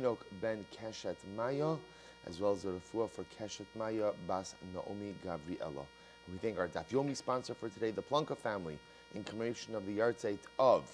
Tinok ben Keshet Maya, as well as a refuah for Keshet Maya bas Naomi Gabriela. We thank our Daf Yomi sponsor for today, the Plunka family, in commemoration of the yahrzeit of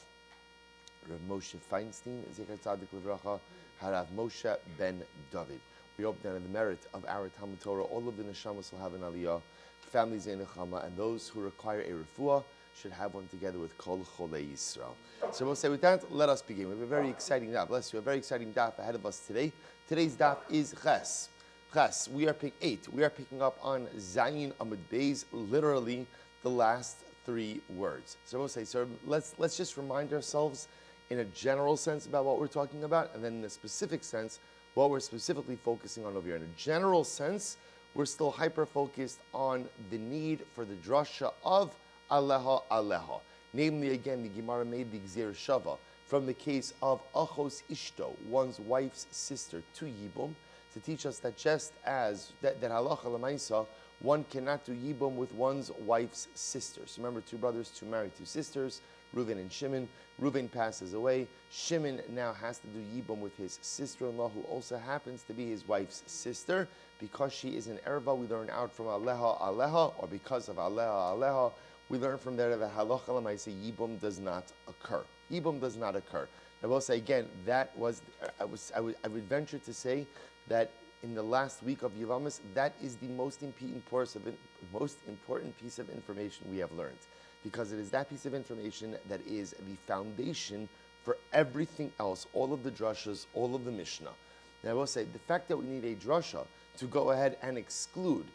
Rav Moshe Feinstein, Zecher Tzadik Livracha, Harav Moshe ben David. We hope that in the merit of our Talmud Torah, all of the neshamas will have an aliyah, families in Nechama, and those who require a refuah should have one together with Kol Cholei Yisrael. So we'll say with that, let us begin. We have a very exciting daf. Bless you, a very exciting daf ahead of us today. Today's daf is Ches. Ches. We are picking 8. We are picking up on Zayin Amud Beis, literally the last 3 words. So we'll say, so let's just remind ourselves in a general sense about what we're talking about, and then in a specific sense, what we're specifically focusing on over here. In a general sense, we're still hyper-focused on the need for the drasha of Aleha Aleha. Namely, again, the Gemara made the Gzir Shava from the case of Achos Ishto, one's wife's sister, to Yibum, to teach us that just as that halacha l'maisa, one cannot do Yibum with one's wife's sisters. Remember, 2 brothers, 2 married, 2 sisters, Reuven and Shimon. Reuven passes away. Shimon now has to do Yibum with his sister-in-law, who also happens to be his wife's sister. Because she is an erva, we learn out from Aleha Aleha, or because of Aleha Aleha, we learn from there that halacha l'maisa Yibum does not occur. Yibum does not occur. I will say again, that was I would venture to say that in the last week of Yevamos, that is the most important piece of information we have learned, because it is that piece of information that is the foundation for everything else, all of the drashas, all of the Mishnah. Now I will say, the fact that we need a drasha to go ahead and exclude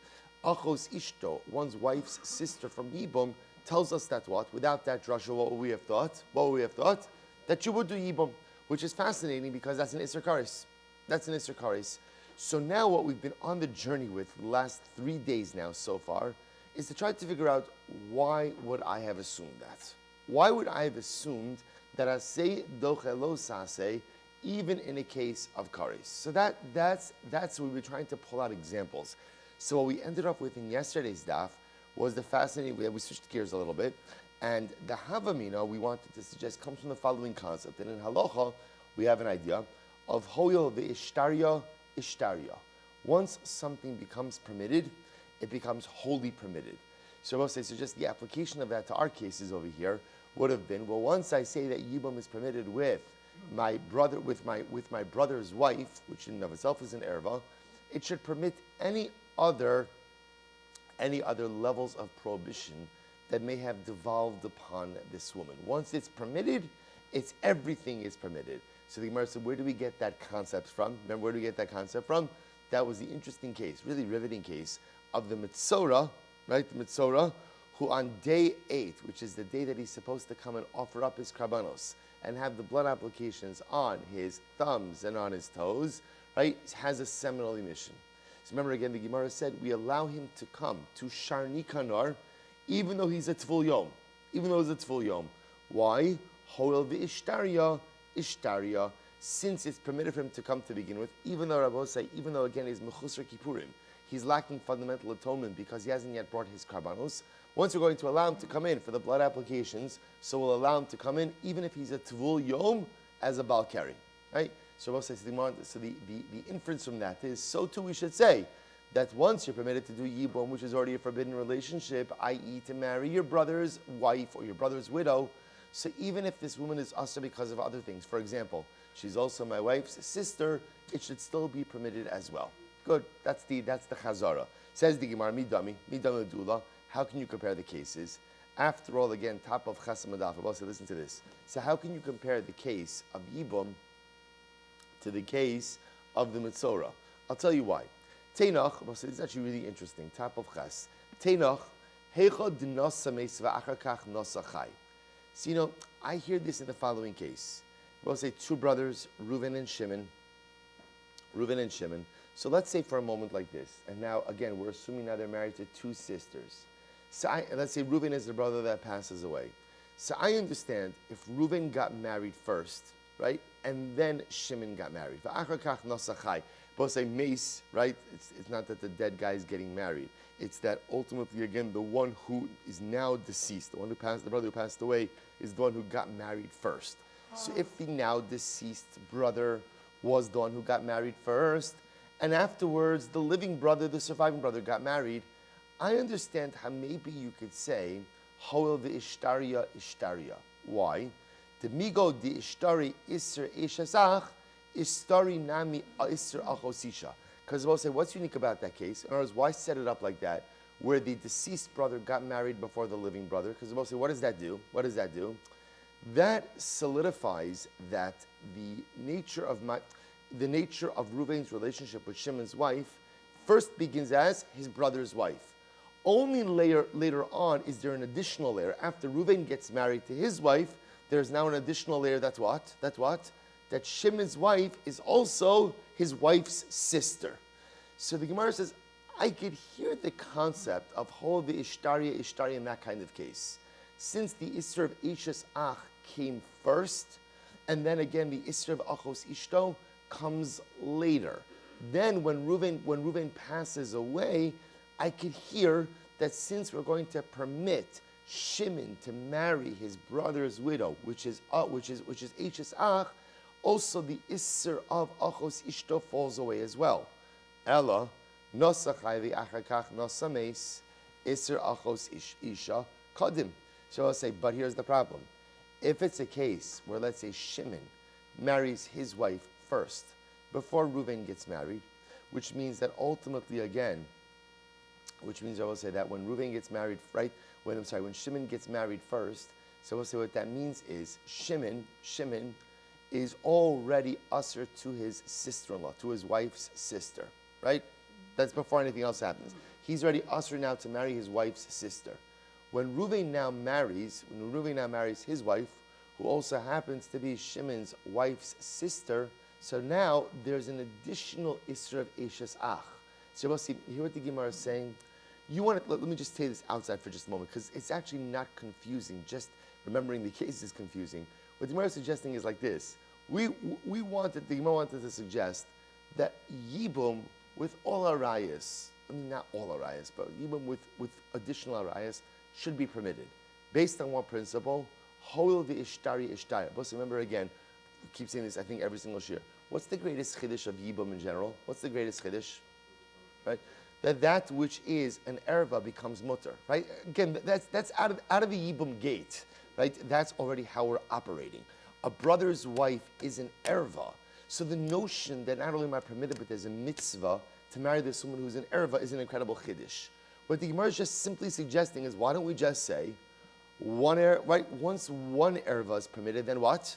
Achos Ishto, one's wife's sister, from Yibum, tells us that what? Without that drasha, what would we have thought? What would we have thought? That you would do Yibum, which is fascinating because that's an Isser Karis. That's an Isser Karis. So now what we've been on the journey with the last 3 days now so far is to try to figure out, why would I have assumed that? Why would I have assumed that aseh dochelo saseh, even in a case of kares? So that's what we're trying to pull out examples. So what we ended up with in yesterday's daf was the fascinating, we switched gears a little bit, and the Havamina we wanted to suggest comes from the following concept. And in halacha, we have an idea of hoyel ve'ishtarya ishtarya. Once something becomes permitted, it becomes wholly permitted. So we'll say, so just the application of that to our cases over here would have been, well, once I say that Yibum is permitted with my brother, with my brother's wife, which in and of itself is an erva, it should permit any other levels of prohibition that may have devolved upon this woman. Once it's permitted, everything is permitted. So the Gemara said, where do we get that concept from? Remember, where do we get that concept from? That was the interesting case, really riveting case, of the Mitzorah, right? The Mitzorah, who on day 8, which is the day that he's supposed to come and offer up his karbanos and have the blood applications on his thumbs and on his toes, right, has a seminal emission. So remember again, the Gemara said, we allow him to come to Sharni Kanar, even though he's a Tvul Yom. Even though he's a Tvul Yom. Why? Hoel v'ishtarya, ishtarya, since it's permitted for him to come to begin with, even though Rabbi say, even though again he's mechusar kippurim, he's lacking fundamental atonement because he hasn't yet brought his karbanos. Once we're going to allow him to come in for the blood applications, so we'll allow him to come in even if he's a Tvul Yom as a Balkari. Right? So Rabbi says, so the inference from that is, so too we should say that once you're permitted to do Yibum, which is already a forbidden relationship, i.e. to marry your brother's wife or your brother's widow, so even if this woman is asa because of other things, for example, she's also my wife's sister, it should still be permitted as well. Good, that's the chazara. Says the Gemara, midami dula. How can you compare the cases? After all, again, top of Chasam Adaf. Also, listen to this. So how can you compare the case of Yibum to the case of the Mitzorah? I'll tell you why. Teinach, this is actually really interesting. Top of Chas. Teinach, heicha d'nosa meis v'achar kach nosa chai. So, I hear this in the following case. We'll say 2 brothers, Reuven and Shimon. So let's say for a moment like this. And now, again, we're assuming now they're married to 2 sisters. So let's say Reuven is the brother that passes away. So I understand if Reuven got married first, right? And then Shimon got married. V'achar kach nosa chai. Both say mace, right? It's not that the dead guy is getting married. It's that ultimately, again, the one who is now deceased, the brother who passed away, is the one who got married first. So if the now deceased brother was the one who got married first, and afterwards the living brother, the surviving brother, got married, I understand how maybe you could say, Hoel the Ishtaria Ishtaria. Why? The Migo the Ishtari Isser Eshazach, Ishtari Nami Isser Achosisha. Because we'll say, what's unique about that case? In other words, why set it up like that, where the deceased brother got married before the living brother? Because we'll say, what does that do? What does that do? That solidifies that the nature of Reuven's relationship with Shimon's wife first begins as his brother's wife. Only later on is there an additional layer. After Reuven gets married to his wife, there's now an additional layer. That's what? That Shimon's wife is also his wife's sister. So the Gemara says, I could hear the concept of Hol the Ishtaria in that kind of case. Since the Isser of Ishes Ach came first, and then again the Isser of Achos Ishto comes later. Then when Reuven passes away, I could hear that since we're going to permit Shimon to marry his brother's widow, which is Ishes Ach, also the Isser of Achos Ishto falls away as well. Ella, Nosa Chayvi Achakach Nosa Meis, Isser Achos Isha Kadim. So I'll say, but here's the problem. If it's a case where, let's say, Shimon marries his wife first, before Reuven gets married, which means that ultimately again, which means I will say that when Reuven gets married, right, when Shimon gets married first, so we'll say what that means is Shimon is already usher to his sister-in-law, to his wife's sister, right? That's before anything else happens. He's already usher now to marry his wife's sister. When Reuven now marries his wife, who also happens to be Shimon's wife's sister, so now there's an additional Isra of Eshes Ach. So we'll see, hear what the Gemara is saying. Let me just take this outside for just a moment, because it's actually not confusing. Just remembering the case is confusing. What the Gemara is suggesting is like this. The Gemara wanted to suggest that Yibum with all arayas, I mean not all arayas, but Yibum with additional arayas should be permitted. Based on what principle? Hoil the Ishtari Ishtari. But remember again, we keep saying this I think every single year. What's the greatest chiddush of Yibum in general? What's the greatest chiddush? Right? That which is an erva becomes mutter. Right? Again, that's out of the Yibum gate. Right? That's already how we're operating. A brother's wife is an erva. So the notion that not only am I permitted, but there's a mitzvah to marry this woman who's an erva is an incredible chiddush. What the Gemara is just simply suggesting is, why don't we just say, once one erva is permitted, then what?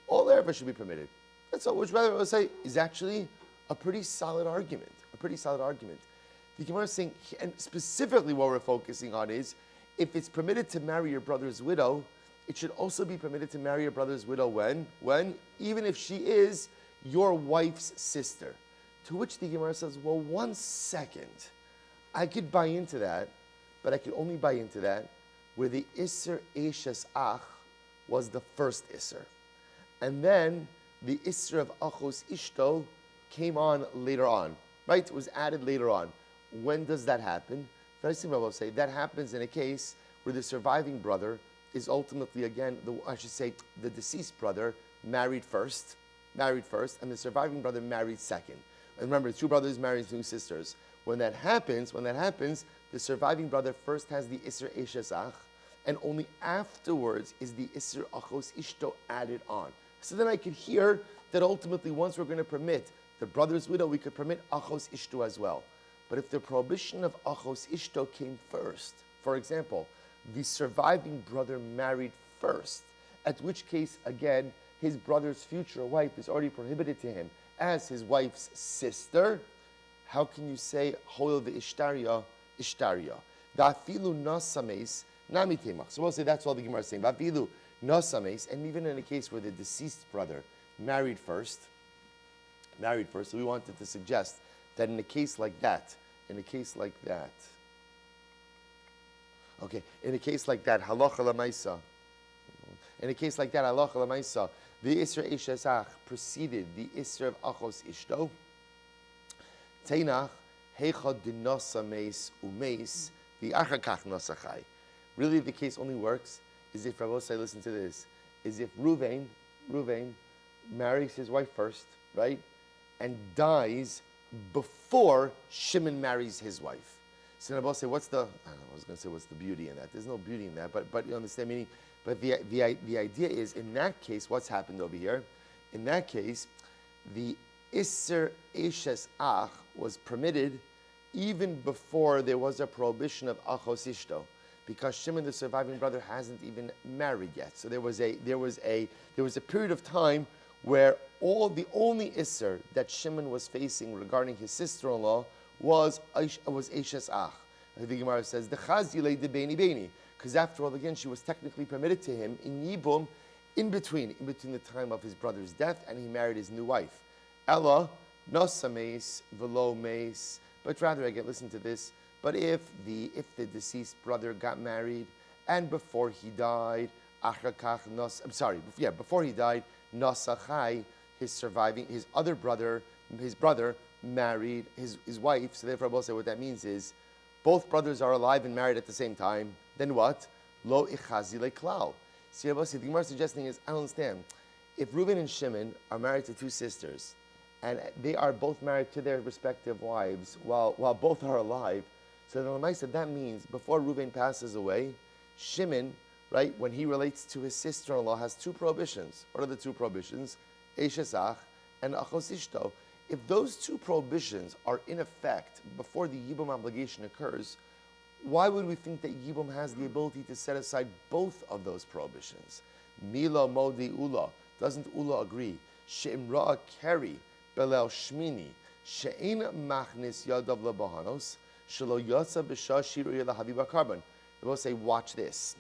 All erva should be permitted. That's all, which rather I would say is actually a pretty solid argument. The Gemara is saying, and specifically what we're focusing on is, if it's permitted to marry your brother's widow, it should also be permitted to marry your brother's widow when? Even if she is your wife's sister. To which the Gemara says, well, 1 second. I could buy into that, but I could only buy into that where the Isser Eshes Ach was the first Isser. And then the Isser of Achos Ishto came on later on, right? It was added later on. When does that happen? Very simple, I will say, that happens in a case where the surviving brother is ultimately, again, the deceased brother married first, and the surviving brother married second. And remember, 2 brothers married 2 sisters. When that happens, the surviving brother first has the Isser Eshes Ach, and only afterwards is the Isser Achos Ishto added on. So then I could hear that ultimately, once we're going to permit the brother's widow, we could permit Achos Ishto as well. But if the prohibition of Achos Ishto came first, for example, the surviving brother married first, at which case, again, his brother's future wife is already prohibited to him as his wife's sister, how can you say, Hoil the Ishtaria? Va'afilu nasames nami temach. So we'll say that's all the Gemara is saying. Va'afilu nasames, and even in a case where the deceased brother married first, so we wanted to suggest that in a case like that, halacha lamaisa. In a case like that, halacha lamaisa, the Isra Eshes Ach preceded the Isra of Achos Ishto. Teinach heicha dinasa meis umeis the achakach nasachai. Really, the case only works is if Rabbi say, listen to this, is if Reuven marries his wife first, right? And dies before Shimon marries his wife. So Nabal say, what's the, I don't know, I was going to say, what's the beauty in that? There's no beauty in that, but you understand meaning. But the idea is, in that case, what's happened over here? In that case, the Isser Eshes Ach was permitted even before there was a prohibition of Achos Ishto, because Shimon, the surviving brother, hasn't even married yet. So there was a period of time where the only Isser that Shimon was facing regarding his sister-in-law was Eshes Ach. The Gemara says, the Chaz Yilei de Beini Beini, because after all, again, she was technically permitted to him in Yibum, in between the time of his brother's death and he married his new wife. Ella, Nosa Meis, Velo Meis, but rather, again, listen to this, but if the deceased brother got married and before he died, before he died, Nosachai, his brother married his wife, so therefore I will say what that means is, both brothers are alive and married at the same time, then what? Lo ichazi leklal. See, the Gemara is suggesting is, I don't understand. If Reuben and Shimon are married to two sisters, and they are both married to their respective wives while both are alive, so the Lamai said that means before Reuben passes away, Shimon, right, when he relates to his sister-in-law, has two prohibitions. What are the two prohibitions? Eshes Ach and Achos Ishto. If those two prohibitions are in effect before the Yibum obligation occurs, why would we think that Yibum has the ability to set aside both of those prohibitions? Mila Modi Ula. Doesn't Ula agree? She'imra Keri Belel Shmini She'in Machnis Yadav Lebahanos Shelo Yotza B'Shah Shiru Lahaviba Karban. They both say, watch this.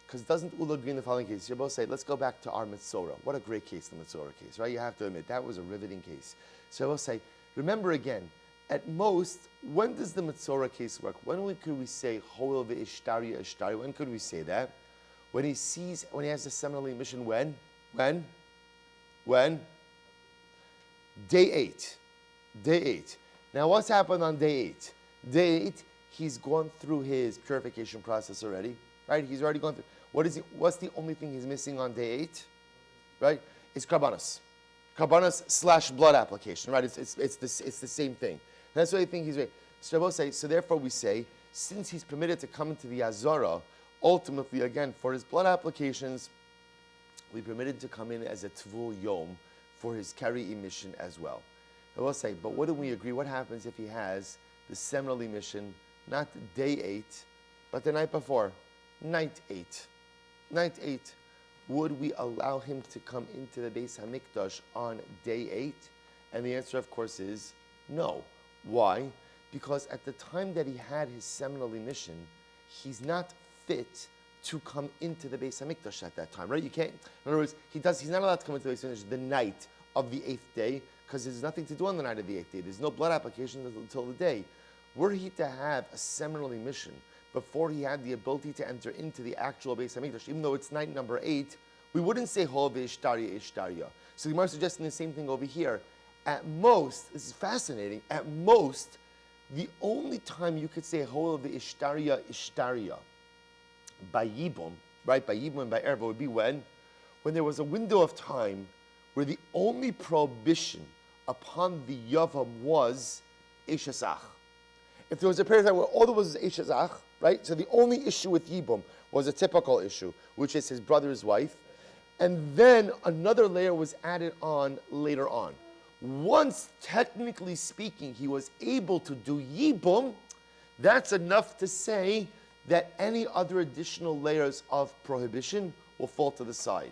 Because doesn't Ula agree in the following case? You both say, let's go back to our Mitzorah. What a great case, the Mitzorah case, right? You have to admit, that was a riveting case. So I will say, remember again, at most, when does the Mitzorah case work? When could we say, Hoel ve'ishtaria ishtari? When could we say that? When he has the seminal emission, when? Day 8. Now what's happened on day 8? Day 8, he's gone through his purification process already, right? He's already gone through. What's the only thing he's missing on day 8? Right? It's karbanos. Karbanos / blood application, right? It's the same thing. That's why I think he's right. So therefore we say, since he's permitted to come into the Azara, ultimately, again, for his blood applications, we permitted to come in as a Tvul Yom for his Keri emission as well. I will say, but what do we agree? What happens if he has the seminal emission, not day 8, but the night before, night 8? Night 8. Would we allow him to come into the Beis HaMikdash on day 8? And the answer, of course, is no. Why? Because at the time that he had his seminal emission, he's not fit to come into the Beis HaMikdash at that time, right? You can't. In other words, he's not allowed to come into the Beis HaMikdash the night of the 8th day, because there's nothing to do on the night of the 8th day. There's no blood application until the day. Were he to have a seminal emission before he had the ability to enter into the actual Beis HaMikdash, even though it's night number 8, we wouldn't say Hol ve'ishtaria. So the Gemara is suggesting the same thing over here. At most, this is fascinating, at most, the only time you could say Hol ve'ishtaria by Yibum, right, by Yibum and by Erva would be when there was a window of time where the only prohibition upon the Yavam was Eshes Ach. If there was a period of time where all there was Eshes Ach, right, so the only issue with Yibum was a typical issue, which is his brother's wife, and then another layer was added on later on. Once, technically speaking, he was able to do Yibum, that's enough to say that any other additional layers of prohibition will fall to the side.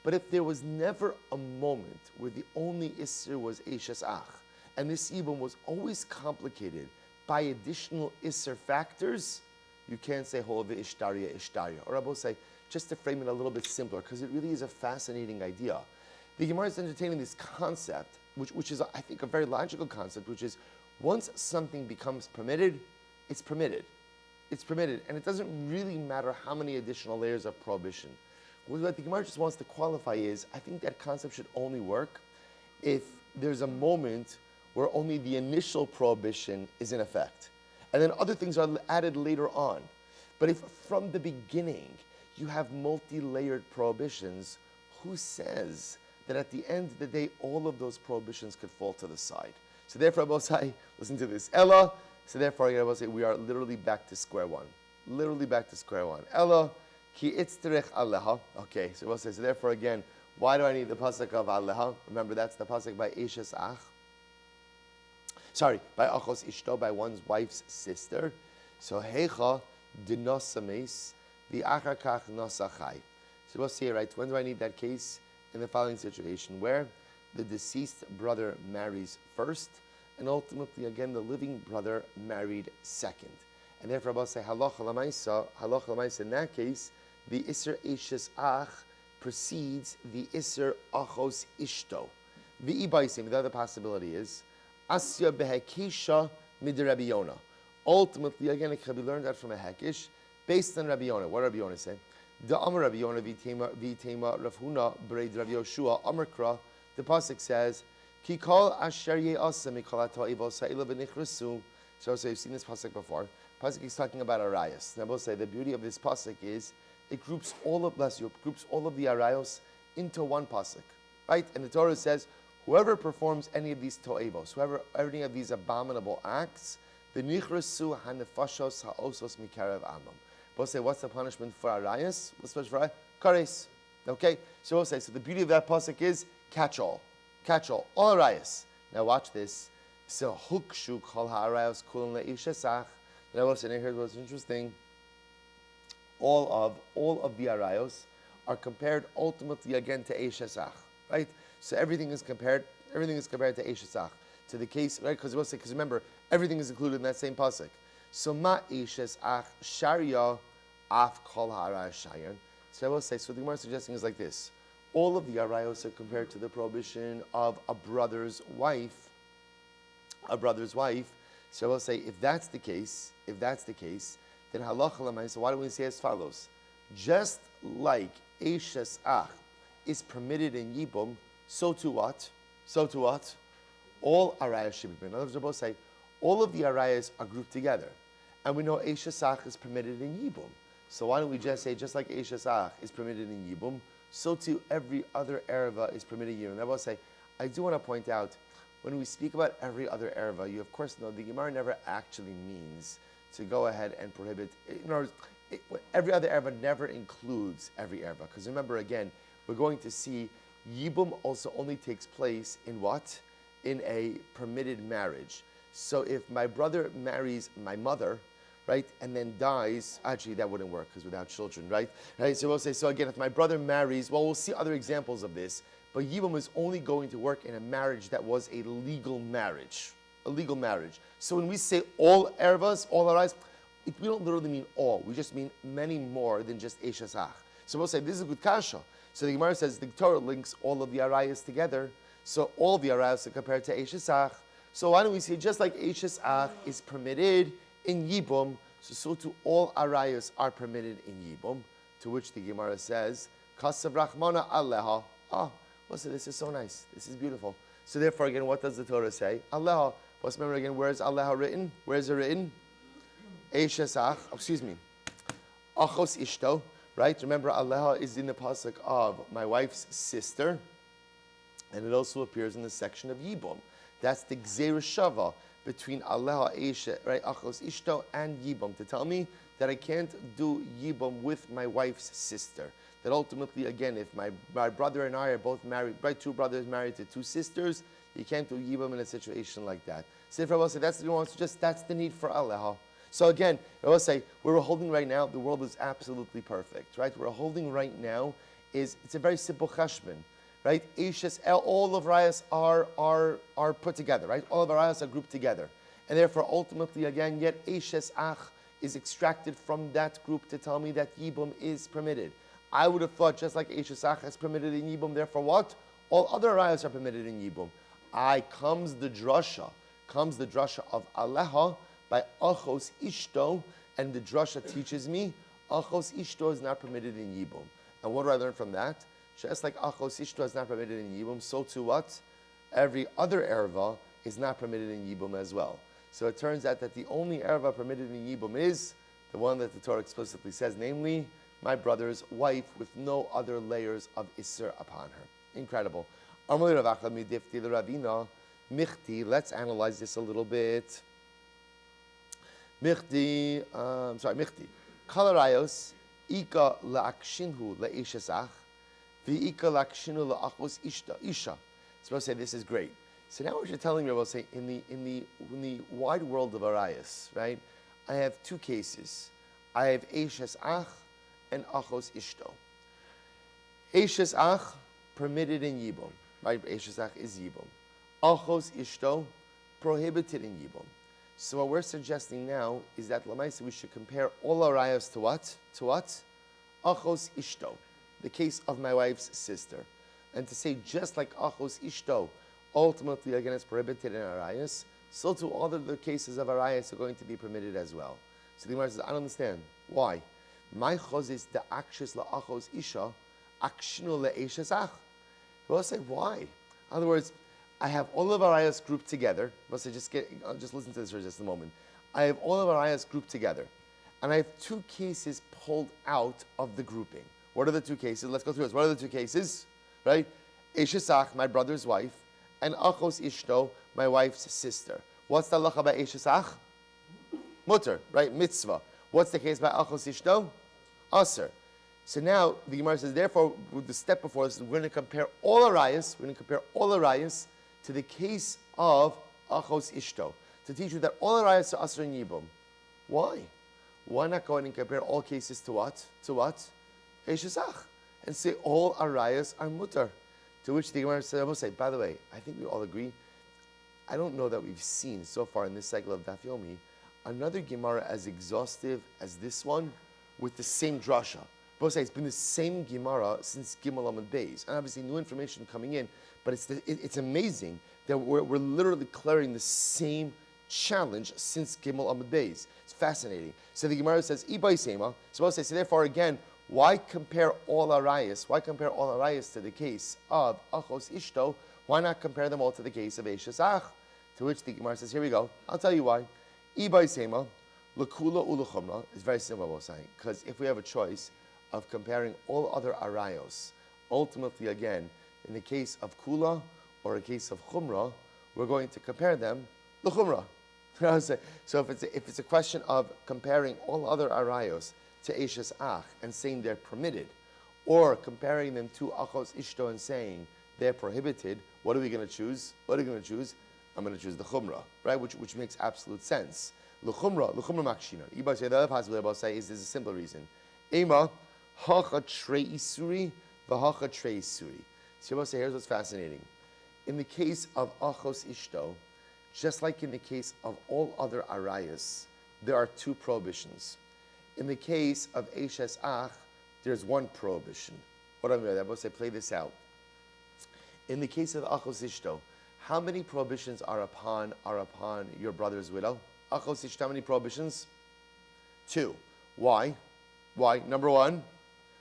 But if there was never a moment where the only Isser was Eshes Ach, and this Yibum was always complicated by additional Isser factors, you can't say Hol ve'ishtaria. Or I will say, just to frame it a little bit simpler, because it really is a fascinating idea. The Gemara is entertaining this concept, which is, I think, a very logical concept, which is, once something becomes permitted, it's permitted. It's permitted, and it doesn't really matter how many additional layers of prohibition. What the Gemara just wants to qualify is, I think that concept should only work if there's a moment where only the initial prohibition is in effect, and then other things are added later on. But if from the beginning you have multi-layered prohibitions, who says that at the end of the day, all of those prohibitions could fall to the side. So therefore, Abosai, listen to this. Ella, so therefore, Abosai, we are literally back to square one. Literally back to square one. Ella, ki itzterech aleha. Okay, so Abosai, so therefore again, why do I need the pasuk of aleha? Remember, that's the pasuk by Eshes Ach. Sorry, by Achos Ishto, by one's wife's sister. So Hecha dinosames the achakach nosachai. So we'll see, right? When do I need that case? In the following situation, where the deceased brother marries first, and ultimately, again, the living brother married second. And therefore, I'll say halacha l'maisa. In that case, the iser eshes ach precedes the iser achos ishto. The ibaisim. The other possibility is asya behekisha mid Rabbi Yonah. Ultimately, again, it can be learned out from a hekish based on Rabbi Yonah. What did Rabbi Yonah say? The Amar Rabbi Yonah v'tema Rav Huna b'reid Rabbi Yoshua Amarkra. The pasuk says, "Ki kol asher ye'asa mikol ha'to'ivos ha'ila v'nichrasu." So you've seen this pasuk before. Pasuk is talking about arayos. Now, we'll say the beauty of this pasuk is it groups all of the arayos into one pasuk, right? And the Torah says, whoever performs any of these to'evos, any of these abominable acts, the nichrasu hanefashos ha'osos mikarev amam. We'll say, what's the punishment for arayos? What's the punishment for kares? Okay, so we'll say, so the beauty of that pasuk is catch all arayos. Now watch this. So hukshu kol ha'arayos kulam le'ishesach. Now we'll say, here's what's interesting. All of the arayos are compared ultimately again to Eishesach, right? So everything is compared to Eishesach. To the case, right? Because we'll say, because remember, everything is included in that same pasuk. So ma Eishesach sharia af kol ha'arayos shayan. So I will say, so the Gemara suggesting is like this. All of the arayos are compared to the prohibition of a brother's wife. So I will say, if that's the case, then halacha l'maisa, why don't we say as follows? Just like Eishes Ach is permitted in Yibum, so to what? All arayos should be permitted. In other words, we both say, all of the arayos are grouped together. And we know Eishes Ach is permitted in Yibum. So why don't we just say, just like Eishes Ach is permitted in Yibum, so too every other erva is permitted in Yibum. And I will say, I do want to point out, when we speak about every other erva, you of course know the Gemara never actually means to go ahead and prohibit. In other words, every other erva never includes every erva. Because remember, again, we're going to see Yibum also only takes place in what? In a permitted marriage. So if my brother marries my mother, right, and then dies, actually that wouldn't work because without children, right? So we'll say, so again, if my brother marries, well, we'll see other examples of this, but Yibum is only going to work in a marriage that was a legal marriage. So when we say all ervas, all arayos, we don't literally mean all. We just mean many more than just Eishes Ach. So we'll say, this is a good kasha. So the Gemara says the Torah links all of the arayos together. So all the arayos are compared to Eishes Ach. So why don't we say, just like Eishes Ach is permitted in Yibum, so too all arayos are permitted in Yibum. To which the Gemara says, Kasav Rachmana Aleha. Listen, this is so nice. This is beautiful. So therefore, again, what does the Torah say? Aleha. Let's remember again, where is Aleha written? Where is it written? Eishes Ach. Achos Ishto. Right? Remember, Aleha is in the pasuk of my wife's sister, and it also appears in the section of Yibum. That's the Gzeir Shava between Aleha Eisha, right, Achos Ishto, and Yibum, to tell me that I can't do Yibum with my wife's sister. That ultimately, again, if my brother and I are both married, right, two brothers married to two sisters, you can't do Yibum in a situation like that. So if I will say that's the need for Aleha. So again, I will say, where we're holding right now, the world is absolutely perfect, right? Where we're holding right now it's a very simple cheshbon, right? All of rayas are put together, right? All of our rayas are grouped together. And therefore, ultimately, again, yet Eishes Ach is extracted from that group to tell me that Yibum is permitted. I would have thought just like Eishes Ach is permitted in Yibum, therefore what? All other rayas are permitted in Yibum. Comes the drasha of Aleha by Achos Ishto, and the drasha teaches me Achos Ishto is not permitted in Yibum. And what do I learn from that? Just like Achos Ishto is not permitted in Yibum, so too what? Every other erva is not permitted in Yibum as well. So it turns out that the only erva permitted in Yibum is the one that the Torah explicitly says, namely, my brother's wife with no other layers of Isser upon her. Incredible. Amalei Rav Achla midifti l'Ravina michti. Let's analyze this a little bit. Michti. Michti. Kalarayos ika la'akshinhu le'eshesach v'ika la'akshinhu la'achos isha. So I'll say this is great. So now what you're telling me, I will say, in the wide world of arayos, right? I have two cases. I have Eishes Ach and Achos Ishto. Eishes Ach, permitted in Yibum, right? Eishes Ach is Yibum. Achos Ishto, prohibited in Yibum. So what we're suggesting now is that Lamaisa, we should compare all arayos to what? To what? Achos Ishto, the case of my wife's sister. And to say just like Achos Ishto, ultimately again it's prohibited in arayos, so too all of the cases of arayos are going to be permitted as well. So the Gemara says, I don't understand. Why? My chos is the akshis la'achos isha, akshinu le'eshes ach. We'll say, why? In other words, I have all of arayos grouped together. We'll say, just listen to this for just a moment. I have all of arayos grouped together, and I have two cases pulled out of the grouping. What are the two cases? Let's go through this. What are the two cases? Right? Eshes ach, my brother's wife, and achos ishto, my wife's sister. What's the halacha by eshes ach? Mutter, right? Mitzvah. What's the case by achos ishto? Aser. So now the Gemara says, therefore, with the step before this, we're going to compare all arayos. We're going to compare all arayos to the case of achos ishto to teach you that all arayos are aser in yibum. Why? Why not go ahead and compare all cases to what? To what? Eshes ach, and say all arayos are mutter. To which the Gemara said, I will say, by the way, I think we all agree. I don't know that we've seen so far in this cycle of Daf Yomi another Gemara as exhaustive as this one with the same drasha. Both say it's been the same Gemara since Gimel Amud Beis, and obviously new information coming in. But it's amazing that we're literally clearing the same challenge since Gimel Amud Beis. It's fascinating. So the Gemara says, "Ibay Sema." So both say, so therefore again, why compare all arayos? Why compare all arayos to the case of achos ishto? Why not compare them all to the case of eshes ach? To which the Gemara says, here we go. I'll tell you why. Ibay Sema, l'kula u'l'chumra is very simple what we're saying. Because if we have a choice of comparing all other arayos, ultimately again, in the case of kula or a case of chumra, we're going to compare them l'chumra. So if it's a question of comparing all other arayos to eshes ach and saying they're permitted, or comparing them to achos ishto and saying they're prohibited, what are we going to choose? What are we going to choose? I'm going to choose the chumrah, right? Which makes absolute sense. L'chumrah makshina. Iba say the other possibility about say is there's a simple reason. Ema hacha trei isuri v'hacha trei isuri. So Iba say here's what's fascinating. In the case of achos ishto, just like in the case of all other arayos, there are two prohibitions. In the case of eshes ach, there's one prohibition. What do I mean by that? Iba say play this out. In the case of achos ishto, how many prohibitions are upon your brother's widow? Achos ishto, how many prohibitions? 2. Why? Why? Number 1,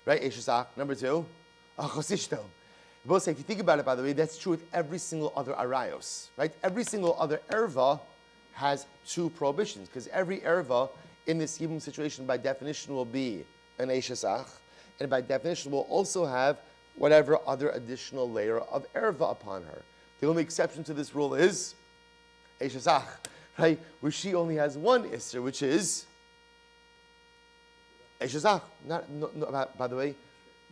right? Eshes ach. Number 2, achos ishto. Both say, if you think about it, by the way, that's true with every single other arayos, right? Every single other erva has 2 prohibitions, because every erva in this yibum situation, by definition, will be an eshes ach, and by definition, will also have whatever other additional layer of erva upon her. The only exception to this rule is eshes ach, right? Where she only has one isser, which is eshes ach. By the way,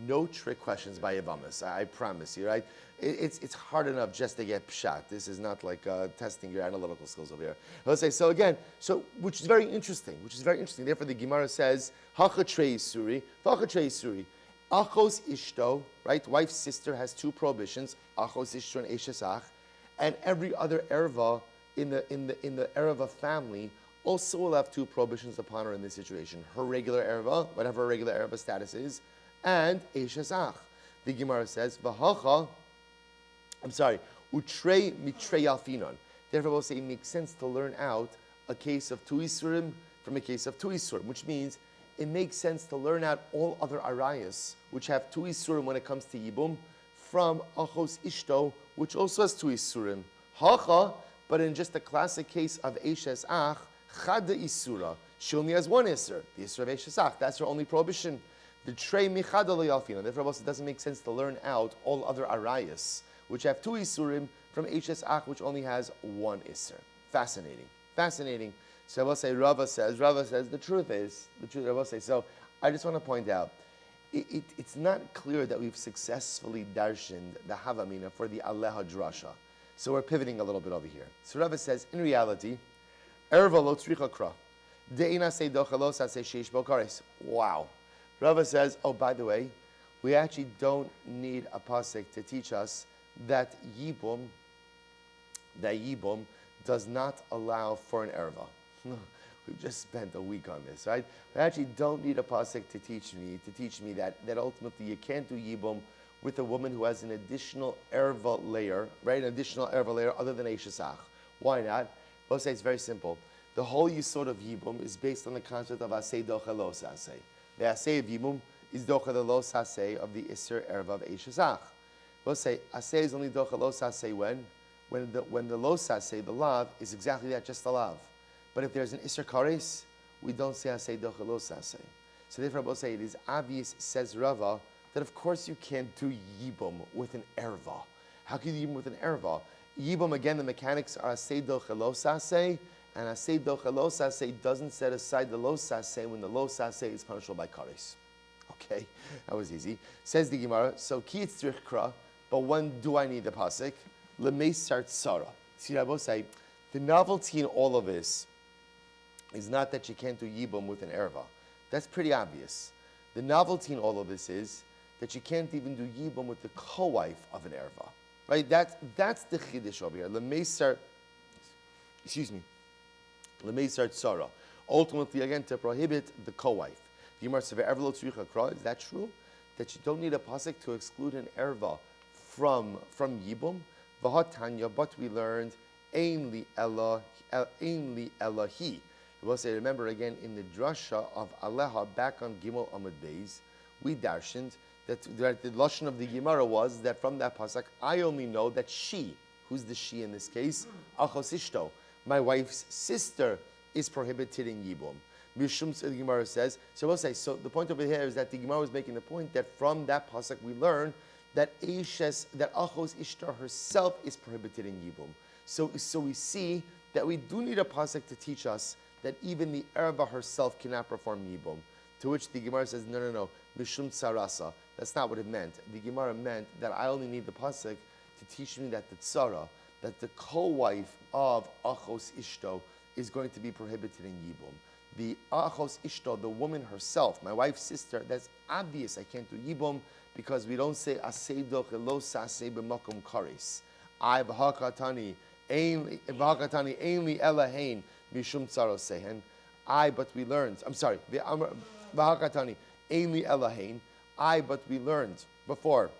no trick questions by Yevamos. I promise you, right? It's hard enough just to get pshat. This is not like testing your analytical skills over here. Let's say, so again, which is very interesting, Therefore, the Gemara says, hacha trei isuri, v'hacha trei isuri. Achos ishto, right? Wife's sister has 2 prohibitions, achos ishto and eshes ach, and every other erva in the erva family also will have 2 prohibitions upon her in this situation. Her regular erva, whatever her regular erva status is, and eshes ach. The Gemara says, utrei mitrei alfinon. Therefore, we'll say it makes sense to learn out a case of 2 isurim from a case of 2 isurim, which means it makes sense to learn out all other arayos, which have 2 isurim when it comes to yibum, from achos ishto, which also has 2 isurim. Hacha, but in just the classic case of eshes ach, chada isura. She only has 1 isur, the isur of eshes ach. That's her only prohibition. The trey michad lo yalfina. Therefore, also it doesn't make sense to learn out all other arayas, which have two isurim, from Eishes Ach, which only has one isur. Fascinating. Fascinating. So I will say, Rava says, the truth is, I will say, so I just want to point out, it's not clear that we've successfully darshaned the Havamina for the Aleha Drasha. So we're pivoting a little bit over here. So Rava says, in reality, Erva lo tzricha kra. De'ina se dochalos se sheish bokares. Wow. Rava says, oh, by the way, we actually don't need a pasuk to teach us that Yibum does not allow for an erva. We've just spent a week on this, right? We actually don't need a pasuk to teach me that ultimately you can't do Yibum with a woman who has an additional erva layer, right? An additional erva layer other than Eishesach. Why not? Both say it's very simple. The whole yisod of Yibum is based on the concept of asay dochelos asay. The asay of Yibum is dochelos asay of the iser erva of Eishesach. Both say asay is only dochelos asay when the los asay, the lav, is exactly that, just the lav. But if there's an iser kares, we don't say asay dochelos asay. So therefore, both say it is obvious, says Rava, that of course you can't do Yibum with an erva. How can you do Yibum with an erva? Yibum, again, the mechanics are asay dochelos asay, and asay dochelos asay doesn't set aside the los asay when the los asay is punishable by kares. Okay, that was easy. Says the Gemara, so ki tzrich kra, but when do I need the pasuk? Lemeisar tzara. See, I both say, the novelty in all of this is not that you can't do Yibum with an erva. That's pretty obvious. The novelty in all of this is that you can't even do Yibum with the co-wife of an erva. Right? That's the chiddush over here. Lemeisar tzara. Ultimately, again, to prohibit the co-wife. The Gemara says, is that true? That you don't need a pasuk to exclude an erva from Yibum? V'hatanya, but we learned, ein li elahi. We will say, remember again, in the drasha of Aleha, back on Gimel Amud Beis, we darshaned that the lashon of the Gemara was that from that pasuk, I only know that she, who's the she in this case, achos ishto, my wife's sister, is prohibited in Yibum. Mishum, the Gemara says, so we'll say, so the point over here is that the Gemara was making the point that from that pasuk we learn that achos ishtar herself is prohibited in Yibum. So we see that we do need a pasuk to teach us that even the erva herself cannot perform Yibum. To which the Gemara says, no, mishum tsarasa. That's not what it meant. The Gemara meant that I only need the pasuk to teach me that the tzara, that the co-wife of achos ishto, is going to be prohibited in Yibum. The achos ishto, the woman herself, my wife's sister, that's obvious I can't do Yibum because we don't say asay dochelos asay b'makom kares. I v'hakatani ein li elahein mishum tzaros sehen. But we learned. I'm sorry. V'hakatani ein li elahein. But we learned before.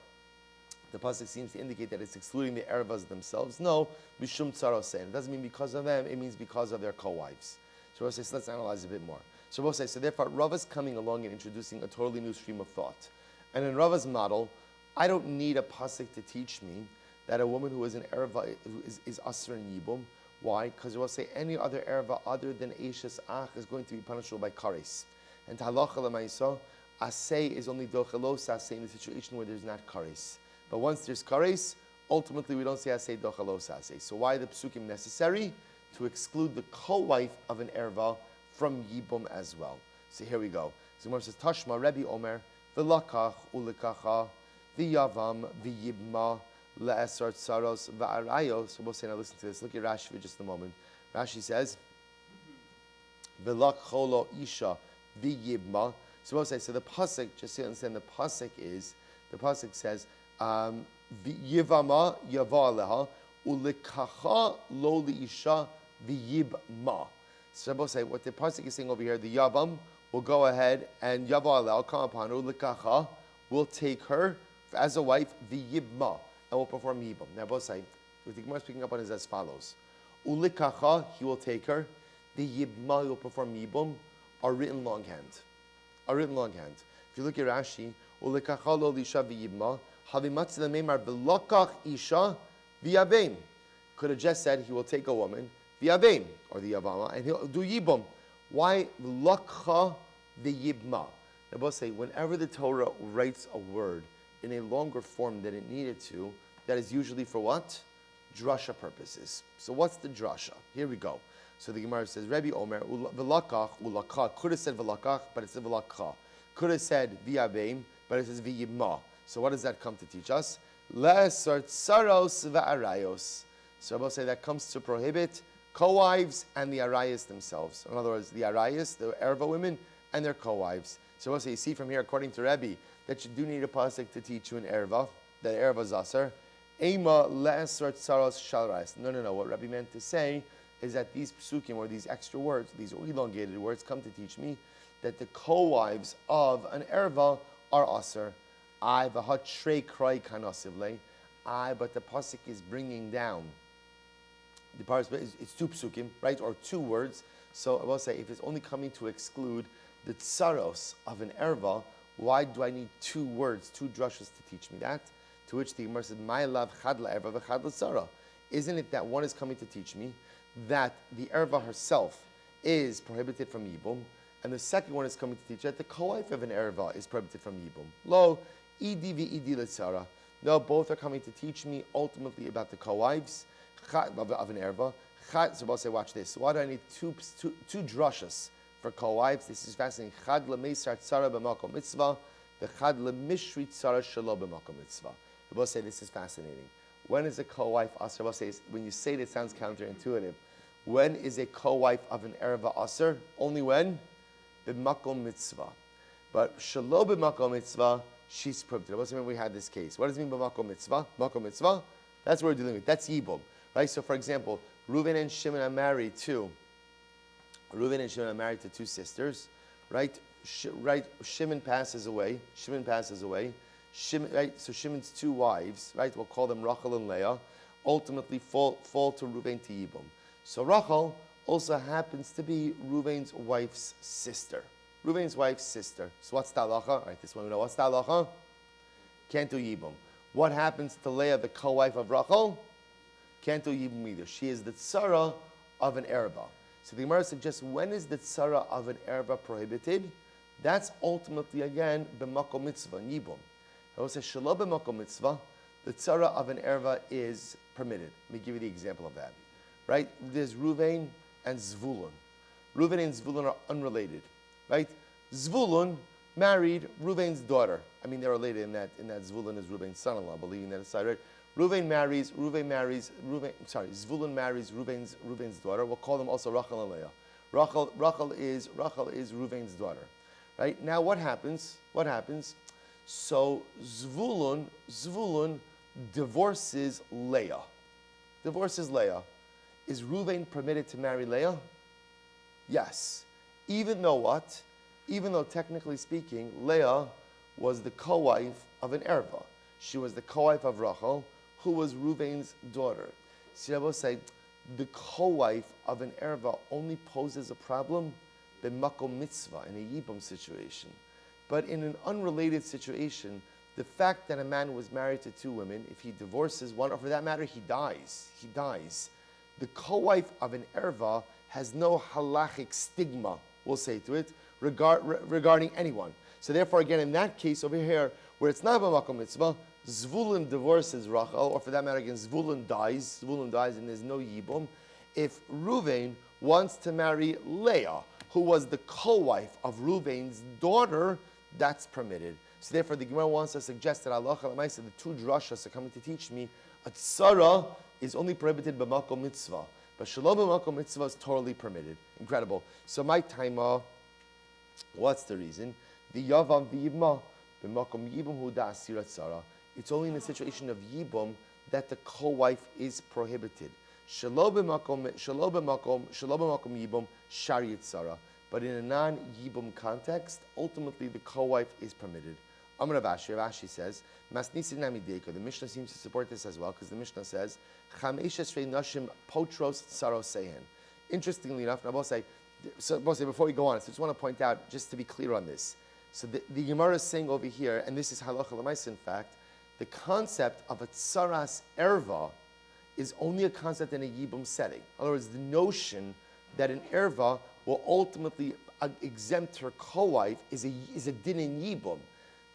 The pasuk seems to indicate that it's excluding the ervas themselves. No, mishum tzaros sehen. It doesn't mean because of them. It means because of their co-wives. So we'll say, so let's analyze a bit more. So we'll say, so therefore, Rava's coming along and introducing a totally new stream of thought. And in Rava's model, I don't need a pasuk to teach me that a woman who is an erva is asr in Yibum. Why? Because we'll say any other erva other than Eishes Ach is going to be punishable by kares. And halacha l'maisa, asay is only dochelos asay in the situation where there's not kares. But once there's kares, ultimately we don't say asay dochelos asay. So why are the psukim necessary? To exclude the co-wife of an erva from Yibum as well. So here we go. Zimar says, Tashma Rebbe Omer, v'lakach u'lekacha, v'yavam, v'yibma, le'esar tsaros, v'arayo. So we'll say, now listen to this. Look at Rashi for just a moment. Rashi says, v'lak cholo isha, v'yibma. So we'll say, so the pasuk, just so you understand, the pasuk says, v'yivama yava aleha, u'lekacha lo li'isha, v'yibma. So Rabbi say, what the pasuk is saying over here, the Yavam will go ahead and Yaval will come upon her, Likacha will take her as a wife, v'yibma, and will perform Yibum. Now Rabbi say, what the Gemara is picking up on is as follows. Ulikacha, he will take her, the Yibma, he will perform Yibum, are written longhand. If you look at Rashi, Ulikacha lo lisha v'yibma, havimatz l'meimar v'lokach isha v'yavein. Could have just said he will take a woman, v'yavein, or the Yavama, and he'll do Yibum. Why v'lokcha v'yibma? I will say, whenever the Torah writes a word in a longer form than it needed to, that is usually for what? Drasha purposes. So what's the drasha? Here we go. So the Gemara says, Rebbe Omer, v'lakach, ulakach. Could have said v'lakach, but it said v'lakcha. Could have said v'yabeim, but it says v'yibma. So what does that come to teach us? Le'esar tsaros v'arayos. So I will say that comes to prohibit co-wives and the arayos themselves. In other words, the arayos, the erva women, and their co-wives. So I will say, you see from here, according to Rebbe, that you do need a pasuk to teach you an erva, that erva zaser. Ema le'esar tsaros shalrais. No. What Rebbe meant to say is that these psukim, or these extra words, these elongated words, come to teach me that the co-wives of an erva are aser. But the pasuk is bringing down. The pasuk it's two psukim, right, or two words. So I will say, if it's only coming to exclude the tsaros of an erva, why do I need two words, two drushes to teach me that? To which the Gemara says, "My love chadla erva v'chadla tzara." Isn't it that one is coming to teach me that the erva herself is prohibited from yibum, and the second one is coming to teach that the co-wife of an erva is prohibited from yibum? Lo, idi v'idi l'tzara. No, both are coming to teach me ultimately about the co-wives of an erva. So I'll say, watch this. Why do I need two drushes for co-wives? This is fascinating. Chad le'meisar tzara b'makom mitzvah, v'chad le'mishri tzara shelo b'makom mitzvah. I will say this is fascinating. When is a co-wife aser? I will say, when you say it, it sounds counterintuitive. When is a co-wife of an erva aser? Only when? B'makom mitzvah. But shelo b'makom mitzvah, she's prohibited. I will say, when we had this case. What does it mean b'makom mitzvah? Makom mitzvah? That's what we're dealing with. That's yibum. Right? So for example, Reuven and Shimon are married to two sisters, right? Shimon passes away. Right? So Shimon's two wives, right? We'll call them Rachel and Leah, ultimately fall to Reuven to Yibum. So Rachel also happens to be Reuven's wife's sister. So what's the halacha? All right, this one we know. What's the halacha? Can't do Yibum. What happens to Leah, the co-wife of Rachel? Can't do Yibum either. She is the tzara of an erva. So the Gemara suggests, when is the tzara of an erva prohibited? That's ultimately, again, b'makom mitzvah, Yibum. I will say, shalom b'makom mitzvah, the tzara of an erva is permitted. Let me give you the example of that. Right? There's Reuven and Zvulun. Reuven and Zvulun are unrelated. Right? Zvulun married Reuven's daughter. I mean, they're related in that Zvulun is Reuven's son-in-law, believing that aside, right? Zvulun marries Reuven's daughter. We'll call them also Rachel and Leah. Rachel is Reuven's daughter. Right? Now what happens? So Zvulun divorces Leah. Is Reuven permitted to marry Leah? Yes. Even though technically speaking, Leah was the co-wife of an erva. She was the co-wife of Rachel, who was Reuven's daughter. See, I will say, the co-wife of an erva only poses a problem b'makom mitzvah, in a yibum situation. But in an unrelated situation, the fact that a man was married to two women, if he divorces one, or for that matter, he dies. The co-wife of an erva has no halachic stigma, we'll say to it, regarding anyone. So therefore, again, in that case over here, where it's not b'makom mitzvah, Zvulun divorces Rachel, or for that matter, again, Zvulun dies, and there's no yibum. If Reuven wants to marry Leah, who was the co-wife of Reuven's daughter, that's permitted. So therefore, the Gemara wants to suggest that Allah Chalamaysa, the two drashas are coming to teach me, a tzara is only prohibited b'makom mitzvah, but shalom b'makom mitzvah is totally permitted. Incredible. So my taima, what's the reason? The yavam v'yibma b'makom yibum hu da'asira tzara. It's only in the situation of yibum that the co-wife is prohibited. Shalom b'makom yibum shari tzara. But in a non-yibum context, ultimately the co-wife is permitted. Amar Rav Ashi says, Masnisin namideka. The Mishnah seems to support this as well, because the Mishnah says, Chamesh esrei nashim potros tsaros sehen. Interestingly enough, and I will say, before we go on, I just want to point out, just to be clear on this. So the Gemara is saying over here, and this is halacha l'maisa in fact, the concept of a tsaras erva is only a concept in a yibum setting. In other words, the notion that an erva will ultimately exempt her co-wife is a din in yibum.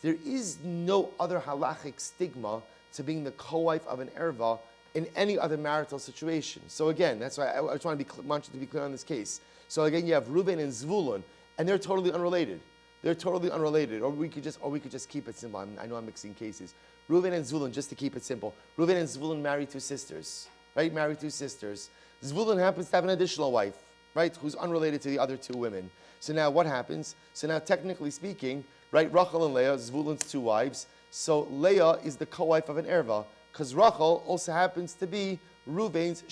There is no other halachic stigma to being the co-wife of an erva in any other marital situation. So again, that's why I just want you to be clear on this case. So again, you have Reuven and Zvulun, and they're totally unrelated. They're totally unrelated. Or we could just keep it simple. I know I'm mixing cases. Reuven and Zvulun, just to keep it simple. Reuven and Zvulun marry two sisters, right? Marry two sisters. Zvulun happens to have an additional wife, right? Who's unrelated to the other two women. So now what happens? So now technically speaking, right? Rachel and Leah, Zvulun's two wives. So Leah is the co-wife of an erva, because Rachel also happens to be Reuven's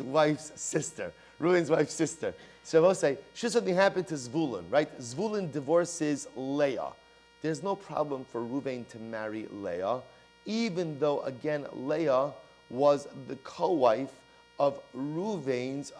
wife's sister. Reuven's wife's sister. So I will say, should something happen to Zvulun, right? Zvulun divorces Leah. There's no problem for Reuven to marry Leah, even though, again, Leah was the co-wife of Reuven's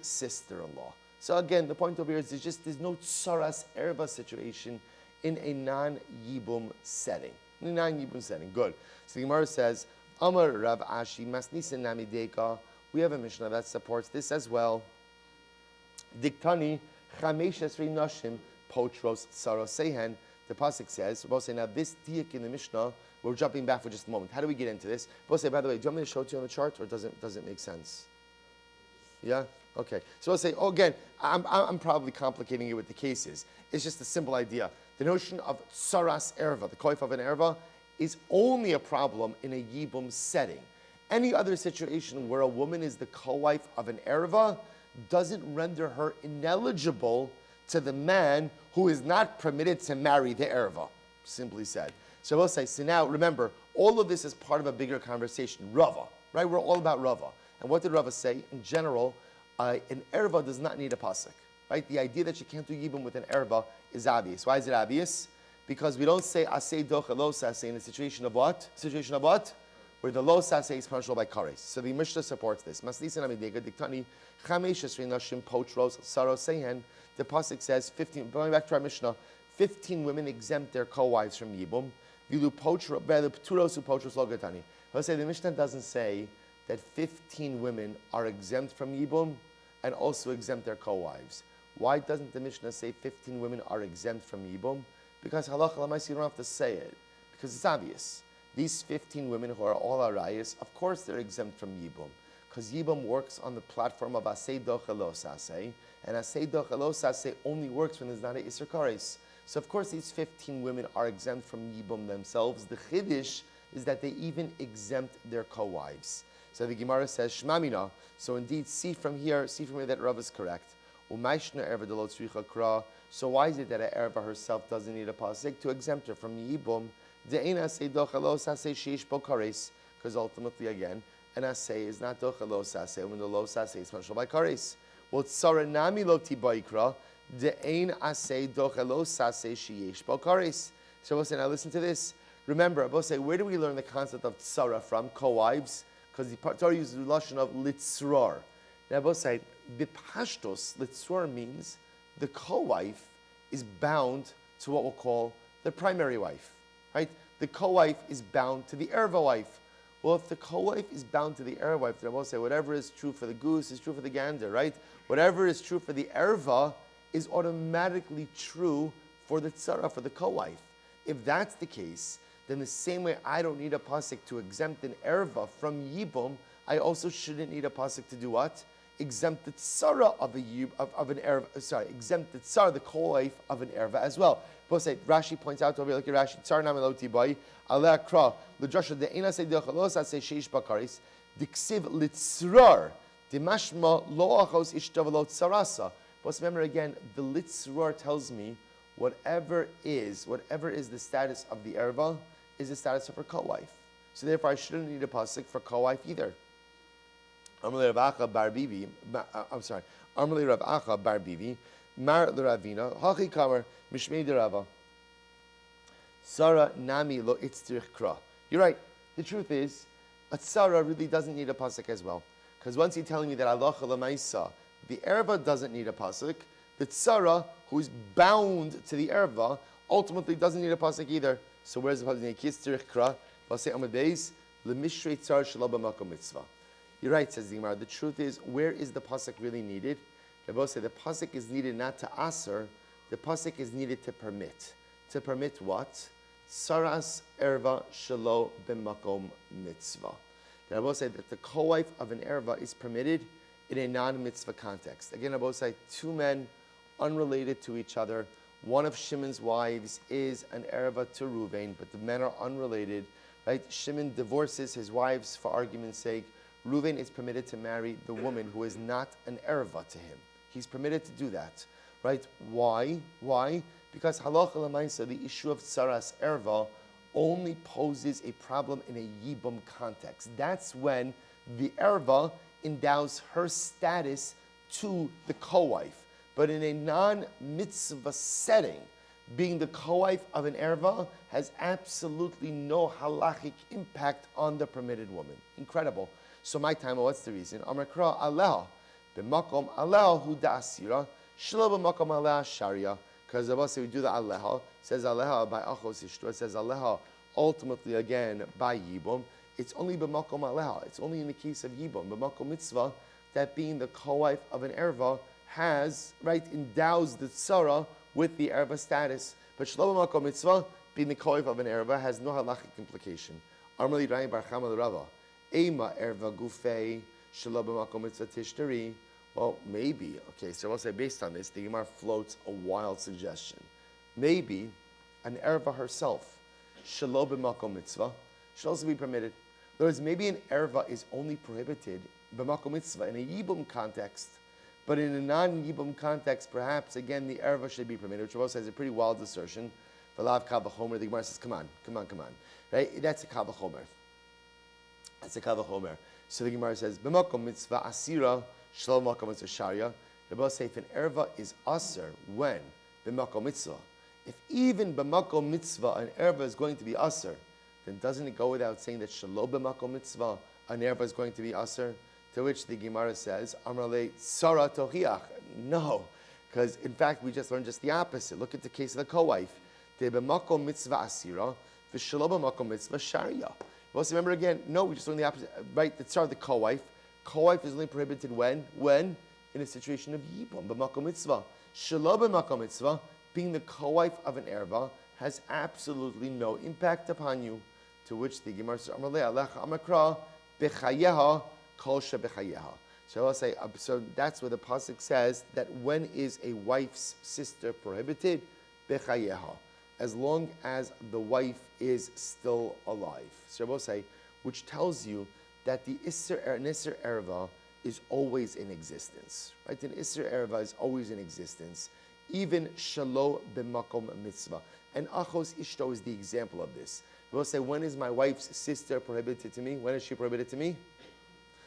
sister-in-law. So again, the point over here is there's no tsaras erva situation in a non-yibum setting. In a non-yibum setting. Good. So the Gemara says, Amar Rav Ashi Masnisen Namideka. We have a Mishnah that supports this as well. Diktani Chamesh Esrei Nashim Potros Sarosehen. The pasuk says, we'll say now this diak in the Mishnah. We're jumping back for just a moment. How do we get into this? We'll say, by the way, do you want me to show it to you on the chart, or does it make sense? Yeah. Okay. So we'll say, again, I'm probably complicating it with the cases. It's just a simple idea. The notion of tsaras erva, the koif of an erva, is only a problem in a yibum setting. Any other situation where a woman is the co-wife of an erva doesn't render her ineligible to the man who is not permitted to marry the erva, simply said. So we'll say, so now remember, all of this is part of a bigger conversation. Rava, right? We're all about Rava. And what did Rava say? In general, an erva does not need a pasuk, right? The idea that you can't do yibum with an erva is obvious. Why is it obvious? Because we don't say asay docha lo saseh in a situation of what? Situation of what? Where the lo saseh is punishable by kares. So the Mishnah supports this. Masnisan amidega diktani chamesh esrei nashim potros sarosehen. The pasuk says 15. Going back to our Mishnah, 15 women exempt their co-wives from yibum. Vilu potros upotros lo gatani. Let's say the Mishnah doesn't say that 15 women are exempt from yibum and also exempt their co-wives. Why doesn't the Mishnah say 15 women are exempt from yibum? Because halacha l'maisa you don't have to say it, because it's obvious. These 15 women who are all arayas, of course they're exempt from yibum, because yibum works on the platform of asay docha lo saseh, and asay docha lo saseh only works when there's not a isur kares. So of course these 15 women are exempt from yibum themselves. The chiddush is that they even exempt their co-wives. So the Gemara says shmamina. So indeed, see from here that Rav is correct. So why is it that an erva herself doesn't need a pasuk to exempt her from yibum? Because ultimately, again, an asay is not docha lo saseh when the lo saseh is punishable by kares. Well, tsaranami lo tibaikra de'ein asay docha lo saseh sheyesh bo kares. So we'll say, now listen to this. Remember, we'll say, where do we learn the concept of tsara from? Co-wives, because the Torah uses the lashon of litzrar. Now we'll say, b'pashtos litzrar means the co-wife is bound to what we'll call the primary wife, right? The co-wife is bound to the erva wife. Well, if the co-wife is bound to the erva wife, then we'll say whatever is true for the goose is true for the gander, right? Whatever is true for the erva is automatically true for the tzara, for the co-wife. If that's the case, then the same way I don't need a pasuk to exempt an erva from yibum, I also shouldn't need a pasuk to do what? Exempt the tzara of an erva. Sorry, exempt the tzara, the co-wife of an erva as well. But say Rashi points out over here, look at Rashi. Tzar nameloti boy aleh kra l'drasha de'ena seidach lo saseh sheish bakaris diksiv litzrar dimashma lo achos ishtav lo tzarasa. But remember again, the litzrar tells me whatever is the status of the erva is the status of her co-wife. So therefore, I shouldn't need a pasuk for co-wife either. Amalei Rav Acha bar Bivi. Amalei Rav Acha bar Bivi. Mar l'Ravina. Hachi kamer mishmei derava. Sarah nami lo itzrich kra. You're right. The truth is, a tzara really doesn't need a pasuk as well, because once you're telling me that halacha l'maisa, the erva doesn't need a pasuk. The tzara, who is bound to the erva, ultimately doesn't need a pasuk either. So where's the pasuk? Kitzrich kra. Pasuk Amud Beis lemishrei tzar shelo b'makom mitzvah. You're right, says the Gemara. The truth is, where is the pasuk really needed? Rabbi said the pasuk is needed not to aser, the pasuk is needed to permit. To permit what? Saras erva shelo b'makom mitzvah. The Rabbi said that the co-wife of an erva is permitted in a non-mitzvah context. Again, Rabbi said 2 men unrelated to each other. One of Shimon's wives is an erva to Ruvain, but the men are unrelated. Right? Shimon divorces his wives for argument's sake. Ruvain is permitted to marry the woman who is not an erva to him. He's permitted to do that. Right? Why? Why? Because halacha l'maisa, the issue of tsaras erva only poses a problem in a yibum context. That's when the erva endows her status to the co-wife. But in a non-mitzvah setting, being the co-wife of an erva has absolutely no halachic impact on the permitted woman. Incredible. So my time, what's the reason? Amrakra aleha, b'makom aleha hu da'asira, shelo b'makom aleha sharia. Because the Rabbi we do the aleha, says aleha by achos ishto, it says aleha ultimately again by yibum. It's only b'makom aleha. It's only in the case of yibum, b'makom mitzvah, that being the co-wife of an erva has, right, endows the tzara with the erva status. But shelo b'makom mitzvah, being the co-wife of an erva, has no halachic implication. Armali Ra'im Bar Chama Rava, Ema erva gufei shelo b'makom mitzvah tishtari. Well, maybe, okay, so I'll say based on this, the Gemara floats a wild suggestion. Maybe an erva herself, shelo b'makom mitzvah, should also be permitted. In other words, maybe an erva is only prohibited b'makom mitzvah in a yibum context, but in a non-yibum context, perhaps, again, the erva should be permitted, which also has a pretty wild assertion. V'lav kal v'chomer, the Gemara says, come on. Right? That's a kal v'chomer. That's a kal v'chomer. So the Gemara says, b'makom mitzvah asira, shelo b'makom mitzvah sharia. The Rebbe says, if an erva is aser, when? B'makom mitzvah. If even b'makom mitzvah, an erva is going to be aser, then doesn't it go without saying that shelo b'makom mitzvah, an erva is going to be aser? To which the Gemara says, Amrale Sara Tochiach. No, because in fact we just learned just the opposite. Look at the case of the co-wife. De b'makom mitzvah asira, v'shelo b'makom mitzvah sharia. Well, so remember again, no, we just learned the opposite. Right, the tzara, the co-wife. Co-wife is only prohibited when? When? In a situation of yibum, b'makom mitzvah. Shelo b'makom mitzvah, being the co-wife of an erva, has absolutely no impact upon you. To which the Gemara says, Amrale alecha amakra, b'chayeha, so I'll say, so that's where the pasuk says that when is a wife's sister prohibited? Bechayeha, as long as the wife is still alive. So I'll say, which tells you that the Isser Erva is always in existence. Right? An Isser Erva is always in existence, even Shelo b'makom mitzvah. And Achos Ishto is the example of this. We'll say, when is my wife's sister prohibited to me? When is she prohibited to me?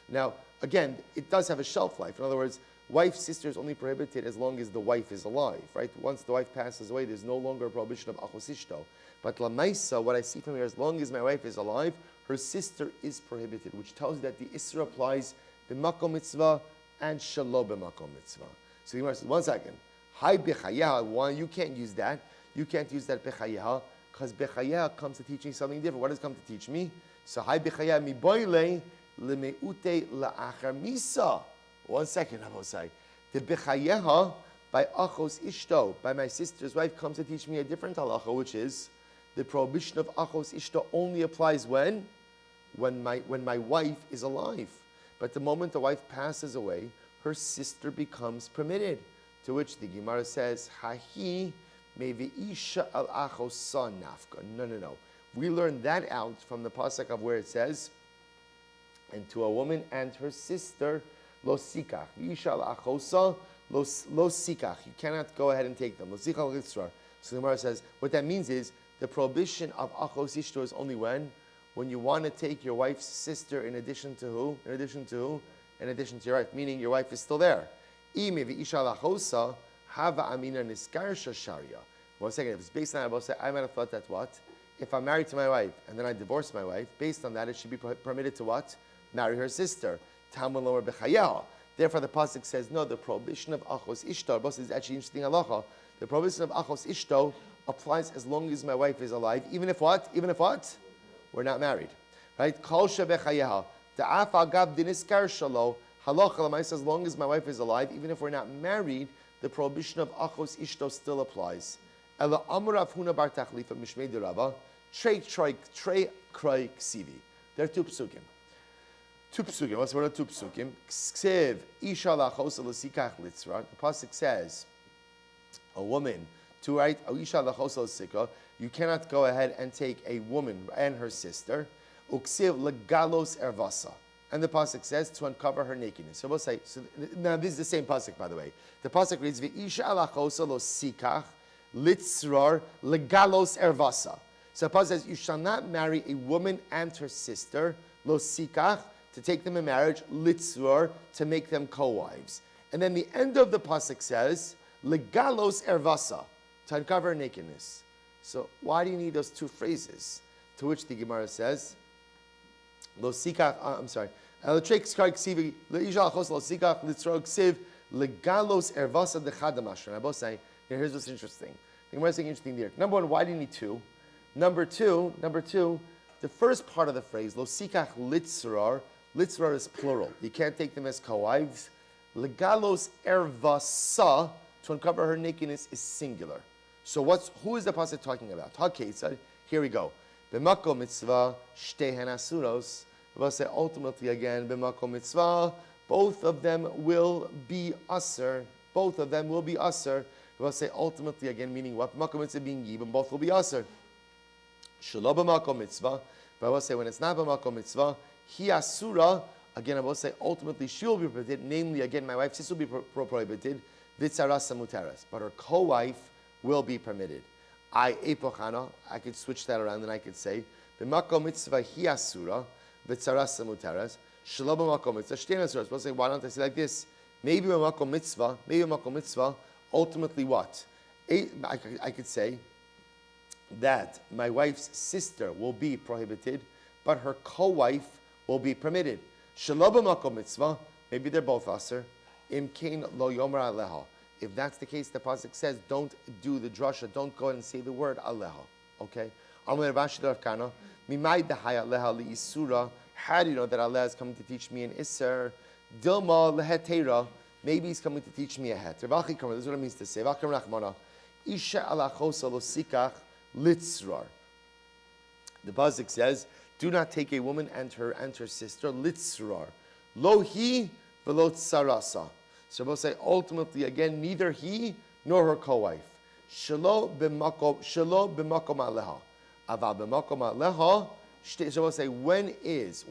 Now, again, it does have a shelf life. In other words, wife's sister is only prohibited as long as the wife is alive, right? Once the wife passes away, there's no longer a prohibition of achos ishto. But lamaisa, what I see from here, as long as my wife is alive, her sister is prohibited, which tells you that the isra applies b'makom mitzvah and shelo b'makom mitzvah. So the Gemara says, 1 second. Hi b'chayeha, why you can't use that? You can't use that b'chayeha, because b'chayeha comes to teach me something different. What does it come to teach me? So hi b'chayeha mi boile, Lemeute la'achar misa. 1 second, I will say. The bechayeha by achos ishto, by my sister's wife, comes to teach me a different halacha, which is the prohibition of achos ishto only applies when my wife is alive. But the moment the wife passes away, her sister becomes permitted. To which the Gemara says, Hahi mevi'isha al achos sa nafka. No. We learn that out from the pasuk of where it says, and to a woman and her sister, lo sikach. Yishal achosa, lo sikach. You cannot go ahead and take them. Lo sikach l'tzrar. So the Gemara says, what that means is, the prohibition of achos ishto is only when you want to take your wife's sister in addition to who? In addition to who? In addition to your wife. Meaning your wife is still there. Ime v'ishal achosa, hava amina niskarsha sharia. 1 second, if it's based on that, I will say, I might have thought that what? If I'm married to my wife, and then I divorce my wife, based on that, it should be permitted to what? Marry her sister. Therefore, the pasuk says, no, the prohibition of achos ishto, this is actually interesting halacha. The prohibition of achos ishto applies as long as my wife is alive, even if what? Even if what? We're not married. Right? Kol shebechayeha. Ta'af agav diniskar shalo, Halacha l'maisa, as long as my wife is alive, even if we're not married, the prohibition of achos ishto still applies. Ela amar Rav Huna bar Tachlifa mishmei de Rava, trei kroi ksivi. There are two psukim. Two psukim. What's one of two psukim? Ksiv isha lachos l'sikach litzra. The pasuk says, a woman to write isha lachos l'sikach. You cannot go ahead and take a woman and her sister. Uksiv legalos ervasa. And the pasuk says to uncover her nakedness. So we'll say, now this is the same pasuk, by the way. The pasuk reads, V'isha alachosa lo sikach litzrar legalos ervasa. So the pasuk says, you shall not marry a woman and her sister, lo sikach, to take them in marriage, litzrar, to make them co-wives. And then the end of the pasuk says, legalos ervasa, to uncover her nakedness. So why do you need those two phrases? To which the Gemara says, Lo sikach, I'm sorry. Electric skark sivi leisha achos lo sikach litzrog siv legalos ervasa dechadamash. And I both say, here's what's interesting. The Gemara is saying interesting there. Number one, why do you need two? Number two, the first part of the phrase, lo sikach litzrar is plural. You can't take them as co-wives. Legalos ervasa, to uncover her nakedness, is singular. So who is the pasuk talking about? HaKetzad. Here we go. B'makom mitzvah shtehen asuros. We'll say ultimately again, b'makom mitzvah, both of them will be aser. Both of them will be aser. We'll say ultimately again, meaning what? B'makom mitzvah being yibum, both will be aser. Shelo b'makom mitzvah. But I will say when it's not b'makom mitzvah, hi asura. Again, I will say ultimately she will be prohibited. Namely, again, my wife's sister will be prohibited. Vitzarasa muteras. But her co-wife will be permitted. I could switch that around and I could say, b'makom mitzvah hi asura, v'tzarasa mutaras, shelo b'makom mitzvah shtein asuras. We'll say, why don't I say like this? Maybe b'makom mitzvah, ultimately what? I could say that my wife's sister will be prohibited, but her co-wife will be permitted. Shelo b'makom mitzvah, maybe they're both aser. Imkein lo yomer aleha. If that's the case, the pasuk says, don't do the drasha, don't go and say the word aleha. Okay? How do you know that Allah is coming to teach me an isser? Dilma lehetera. Maybe he's coming to teach me a het. This is what it means to say. Isha alachosa lo sikach litzrar. The pasuk says, do not take a woman and her sister litzrar. Lo hi velo tsarasa. So we'll say ultimately again, neither he nor her co-wife. Shelo b'makom aleha. Aval b'makom aleha. So we'll say when is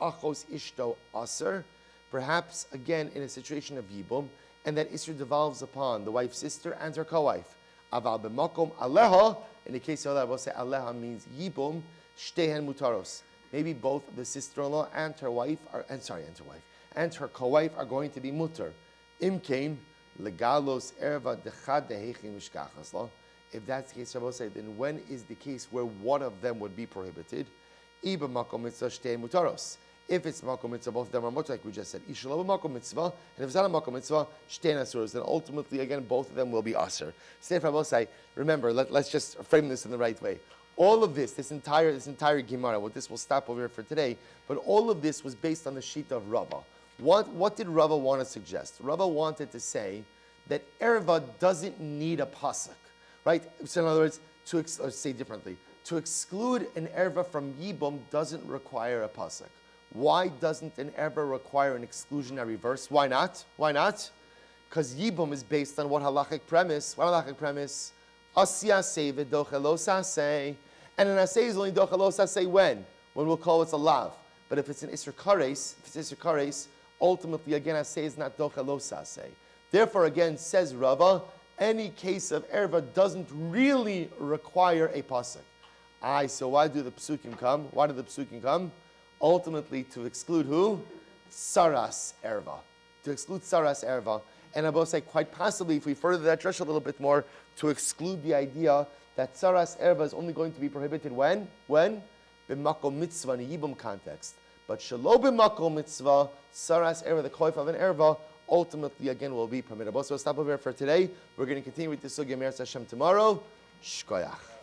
achos ishto aser? Perhaps again in a situation of yibum, and that isser devolves upon the wife's sister and her co-wife. Aval b'makom aleha. In the case of that, we'll say aleha means yibum shtehen mutaros. Maybe both the sister-in-law and her wife and her co-wife are going to be mutter. Imkein legalos erva dechad dehechin mishkachasla. If that's the case, I will say, then when is the case where one of them would be prohibited? Iba makom mitzvah shtei mutaros. If it's makom mitzvah, both of them are mutter, like we just said. Ishalo makom mitzvah, and if it's not a makom mitzvah, shtei asuros. Then ultimately, again, both of them will be aser. So if I will say, remember, let's just frame this in the right way. All of this entire Gemara, well, this will stop over here for today, but all of this was based on the sheet of Rava. What did Rava want to suggest? Rava wanted to say that erva doesn't need a pasuk, right? So in other words, or say differently, to exclude an erva from yibum doesn't require a pasuk. Why doesn't an erva require an exclusionary verse? Why not? Because yibum is based on what halachic premise? What halachic premise? Asya say v'dochelos say, and an asay is only dochelos say when we'll call it a lav. But if it's an isser kares, ultimately again asay is not dochelos say. Therefore, again says Rava, any case of erva doesn't really require a pasuk. So why do the psukim come? Why do the psukim come? Ultimately to exclude who? Tsaras erva. To exclude tsaras erva. And I will say, quite possibly, if we further that drush a little bit more, to exclude the idea that tsaras erva is only going to be prohibited when? B'makom mitzvah in a yibum context. But shelo b'makom mitzvah, tsaras erva, the koif of an erva, ultimately again will be permissible. So we'll stop over here for today. We're going to continue with the sugya Me'eretz Hashem tomorrow. Shkoyach.